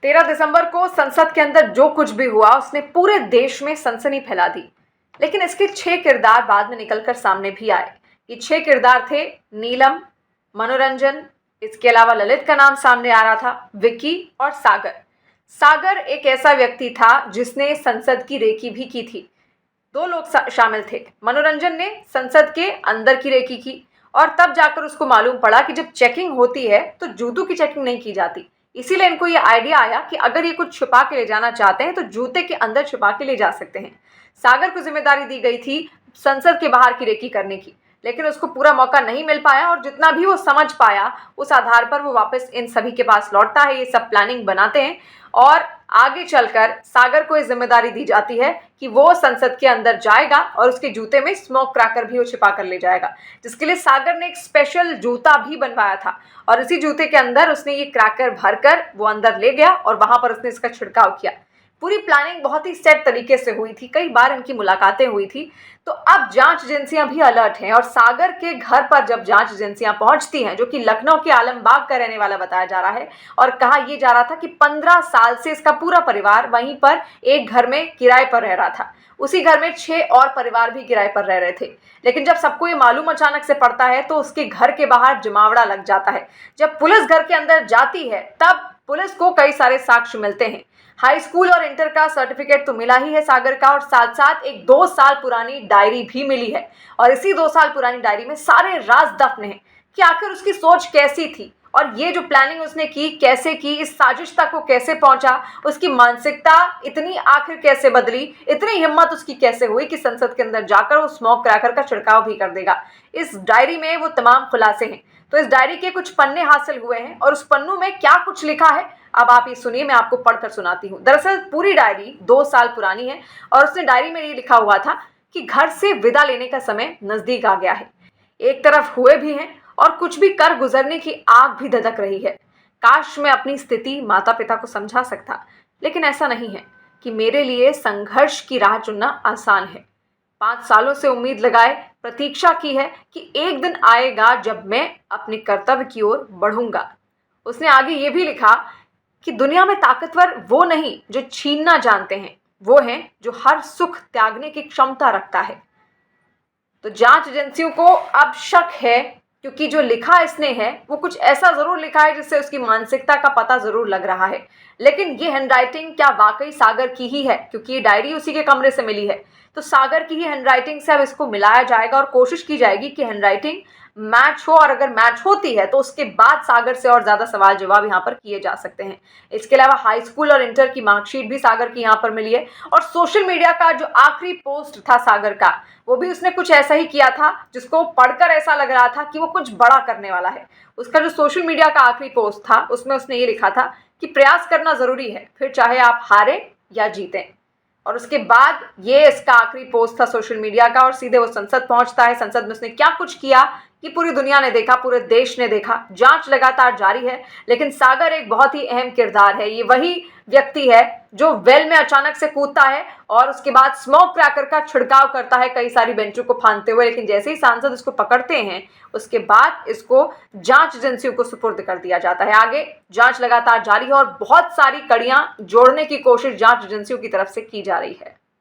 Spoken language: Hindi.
13 दिसंबर को संसद के अंदर जो कुछ भी हुआ उसने पूरे देश में सनसनी फैला दी। लेकिन इसके 6 किरदार बाद में निकलकर सामने भी आए। ये 6 किरदार थे नीलम, मनोरंजन, इसके अलावा ललित का नाम सामने आ रहा था, विक्की और सागर। सागर एक ऐसा व्यक्ति था जिसने संसद की रेकी भी की थी। 2 लोग शामिल थे। मनोरंजन ने संसद के अंदर की रेकी की और तब जाकर उसको मालूम पड़ा कि जब चेकिंग होती है तो जूतों की चेकिंग नहीं की जाती। इसीलिए इनको ये आइडिया आया कि अगर ये कुछ छुपा के ले जाना चाहते हैं तो जूते के अंदर छुपा के ले जा सकते हैं। सागर को जिम्मेदारी दी गई थी संसद के बाहर की रेकी करने की, लेकिन उसको पूरा मौका नहीं मिल पाया और जितना भी वो समझ पाया उस आधार पर वो वापस इन सभी के पास लौटता है। ये सब प्लानिंग बनाते हैं और आगे चलकर सागर को ये जिम्मेदारी दी जाती है कि वो संसद के अंदर जाएगा और उसके जूते में स्मोक क्रैकर भी वो छिपा कर ले जाएगा, जिसके लिए सागर ने एक स्पेशल जूता भी बनवाया था और इसी जूते के अंदर उसने ये क्रैकर भरकर वो अंदर ले गया और वहां पर उसने इसका छिड़काव किया। पूरी प्लानिंग बहुत ही सेट तरीके से हुई थी, कई बार इनकी मुलाकातें हुई थी। तो अब जांच एजेंसियां भी अलर्ट हैं और सागर के घर पर जब जांच एजेंसियां पहुंचती हैं, जो कि लखनऊ के आलमबाग का रहने वाला बताया जा रहा है, और कहा यह जा रहा था कि 15 साल से इसका पूरा परिवार वहीं पर एक घर में किराए पर रह रहा था। उसी घर में 6 और परिवार भी किराए पर रह रहे थे। लेकिन जब सबको ये मालूम अचानक से पड़ता है तो उसके घर के बाहर जमावड़ा लग जाता है। जब पुलिस घर के अंदर जाती है तब पुलिस को कई सारे साक्ष्य मिलते हैं। हाई स्कूल और इंटर का सर्टिफिकेट तो मिला ही है सागर का, और साथ साथ एक 2 साल पुरानी डायरी भी मिली है। और इसी 2 साल पुरानी डायरी में सारे राज दफन हैं कि आखिर उसकी सोच कैसी थी और ये जो प्लानिंग उसने की कैसे की, इस साजिश तक वो कैसे पहुंचा, उसकी मानसिकता इतनी आखिर कैसे बदली, इतनी हिम्मत उसकी कैसे हुई कि संसद के अंदर जाकर वो स्मोक क्रैकर का छिड़काव भी कर देगा। इस डायरी में वो तमाम खुलासे हैं। तो इस डायरी के कुछ पन्ने हासिल हुए हैं और उस पन्नों में क्या कुछ लिखा है अब आप ये सुनिए, मैं आपको पढ़कर सुनाती हूँ। दरअसल पूरी डायरी 2 साल पुरानी है और उसने डायरी में ये लिखा हुआ था कि घर से विदा लेने का समय नजदीक आ गया है। एक तरफ हुए भी हैं और कुछ भी कर गुजरने की आग भी धधक रही है। काश मैं अपनी स्थिति माता पिता को समझा सकता, लेकिन ऐसा नहीं है कि मेरे लिए संघर्ष की राह चुनना आसान है। 5 सालों से उम्मीद लगाए प्रतीक्षा की है कि एक दिन आएगा जब मैं अपने कर्तव्य की ओर बढ़ूंगा। उसने आगे ये भी लिखा कि दुनिया में ताकतवर वो नहीं जो छीनना जानते हैं, वो हैं जो हर सुख त्यागने की क्षमता रखता है। तो जांच एजेंसियों को अब शक है, क्योंकि जो लिखा इसने है वो कुछ ऐसा जरूर लिखा है जिससे उसकी मानसिकता का पता जरूर लग रहा है। लेकिन ये हैंडराइटिंग क्या वाकई सागर की ही है, क्योंकि ये डायरी उसी के कमरे से मिली है। तो सागर की ही हैंडराइटिंग से अब इसको मिलाया जाएगा और कोशिश की जाएगी कि हैंडराइटिंग मैच हो, और अगर मैच होती है तो उसके बाद सागर से और ज्यादा सवाल जवाब यहाँ पर किए जा सकते हैं। इसके अलावा हाई स्कूल और इंटर की मार्कशीट भी सागर की यहाँ पर मिली है और सोशल मीडिया का जो आखिरी पोस्ट था सागर का, वो भी उसने कुछ ऐसा ही किया था जिसको पढ़कर ऐसा लग रहा था कि वो कुछ बड़ा करने वाला है। उसका जो सोशल मीडिया का आखिरी पोस्ट था उसमें उसने ये लिखा था कि प्रयास करना जरूरी है, फिर चाहे आप हारें या जीतें। और उसके बाद ये इसका आखिरी पोस्ट था सोशल मीडिया का और सीधे वो संसद पहुंचता है। संसद में उसने क्या कुछ किया कि पूरी दुनिया ने देखा, पूरे देश ने देखा। जांच लगातार जारी है, लेकिन सागर एक बहुत ही अहम किरदार है। ये वही व्यक्ति है जो वेल में अचानक से कूदता है और उसके बाद स्मोक क्रैकर का छिड़काव करता है कई सारी बेंचों को फांदते हुए। लेकिन जैसे ही सांसद इसको पकड़ते हैं उसके बाद इसको जांच एजेंसियों को सुपुर्द कर दिया जाता है। आगे जांच लगातार जारी है और बहुत सारी कड़ियां जोड़ने की कोशिश जांच एजेंसियों की तरफ से की जा रही है।